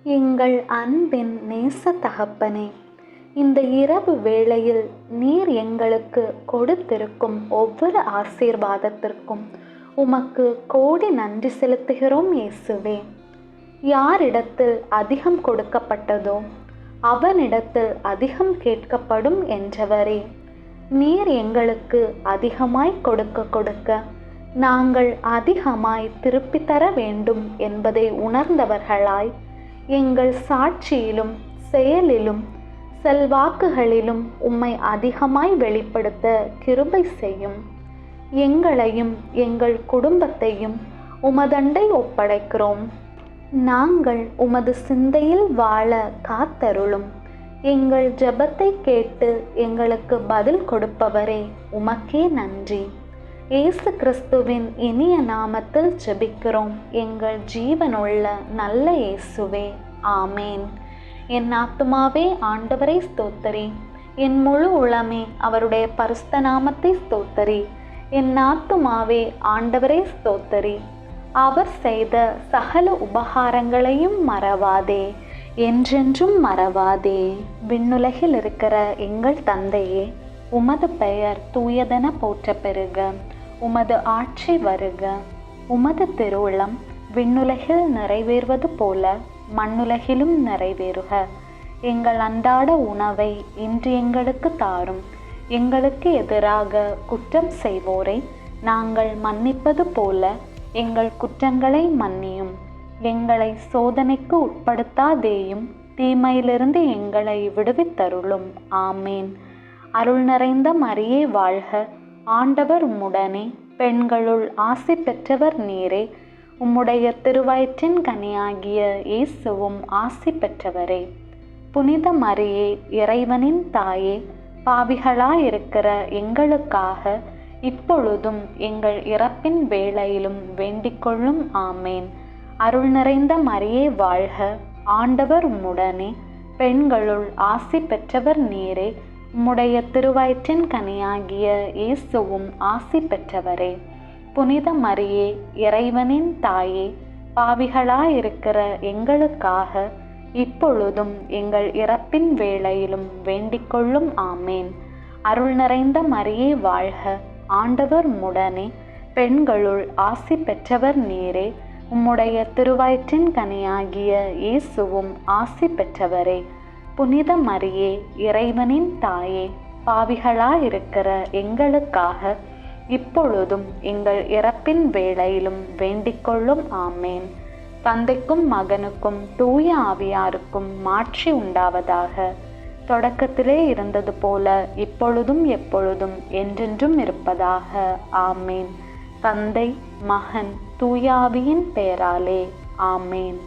எங்கள் அன்பின் நேச தகப்பனே, இந்த இரவு வேளையில் நீர் எங்களுக்கு கொடுத்திருக்கும் ஒவ்வொரு ஆசீர்வாதத்திற்கும் உமக்கு கோடி நன்றி செலுத்துகிறோம் இயேசுவே. யாரிடத்தில் அதிகம் கொடுக்கப்பட்டதோ அவனிடத்தில் அதிகம் கேட்கப்படும் என்றவரே, நீர் எங்களுக்கு அதிகமாய் கொடுக்க நாங்கள் அதிகமாய் திருப்பி தர வேண்டும் என்பதை உணர்ந்தவர்களாய் எங்கள் சாட்சியிலும் செயலிலும் செல்வாக்குகளிலும் உம்மை அதிகமாய் வெளிப்படுத்த கிருபை செய்யும். எங்களையும் எங்கள் குடும்பத்தையும் உமதண்டை ஒப்படைக்கிறோம். நாங்கள் உமது சிந்தையில் வாழ காத்தருளும். எங்கள் ஜெபத்தை கேட்டு எங்களுக்கு பதில் கொடுப்பவரே, உமக்கே நன்றி. இயேசு கிறிஸ்துவின் இனிய நாமத்தில் ஜெபிக்கிறோம் எங்கள் ஜீவனுள்ள நல்ல இயேசுவே, ஆமேன். என் ஆத்துமாவே ஆண்டவரை ஸ்தோத்தரி, என் முழு உளமே அவருடைய பரிசுத்த நாமத்தை ஸ்தோத்தரி. என் ஆத்துமாவே ஆண்டவரை ஸ்தோத்தரி, அவர் செய்த சகல உபகாரங்களையும் மறவாதே, என்றென்றும் மறவாதே. விண்ணுலகில் இருக்கிற எங்கள் தந்தையே, உமது பெயர் தூயதென போற்ற பெறுக. உமது ஆட்சி வருக. உமது திருவுளம் விண்ணுலகில் நிறைவேறுவது போல மண்ணுலகிலும் நிறைவேறுக. எங்கள் அன்றாட உணவை இன்று எங்களுக்கு தாரும். எங்களுக்கு எதிராக குற்றம் செய்வோரை நாங்கள் மன்னிப்பது போல எங்கள் குற்றங்களை மன்னியும். எங்களை சோதனைக்கு உட்படுத்தாதேயும், தீமையிலிருந்து எங்களை விடுவித்தருளும். ஆமேன். அருள் நிறைந்த மரியே வாழ்க. ஆண்டவர் உம்முடனே, பெண்களுள் ஆசி பெற்றவர் நீரே. உம்முடைய திருவயிற்றின் கனியாகிய இயேசுவும் ஆசி பெற்றவரே. புனித மரியே, இறைவனின் தாயே, பாவிகளாயிருக்கிற எங்களுக்காக இப்பொழுதும் எங்கள் இறப்பின் வேளையிலும் வேண்டிக்கொள்ளும். ஆமேன். அருள் நிறைந்த மரியே வாழ்க. ஆண்டவர் உம்முடனே, பெண்களுள் ஆசி பெற்றவர் நீரே. உம்முடைய திருவயிற்றின் கனியாகிய இயேசுவும் ஆசி பெற்றவரே. புனித மரியே, இறைவனின் தாயே, பாவிகளாயிருக்கிற எங்களுக்காக இப்பொழுதும் எங்கள் இறப்பின் வேளையிலும் வேண்டிக்கொள்ளும். ஆமேன். அருள் நிறைந்த மரியே வாழ்க. ஆண்டவர் உம்முடனே, பெண்களுள் ஆசி பெற்றவர் நீரே. உம்முடைய திருவயிற்றின் கனியாகிய இயேசுவும் ஆசி பெற்றவரே. புனித மரியே, இறைவனின் தாயே, பாவிகளாயிருக்கிற எங்களுக்காக இப்பொழுதும் எங்கள் இறப்பின் வேளையிலும் வேண்டிக்கொள்ளும். ஆமேன். தந்தைக்கும் மகனுக்கும் தூய ஆவியாருக்கும் மாட்சி உண்டாவதாக. தொடக்கத்திலே இருந்தது போல இப்பொழுதும் எப்பொழுதும் என்றென்றும் இருப்பதாக. ஆமேன். தந்தை, மகன், தூய ஆவியின் பெயராலே. ஆமேன்.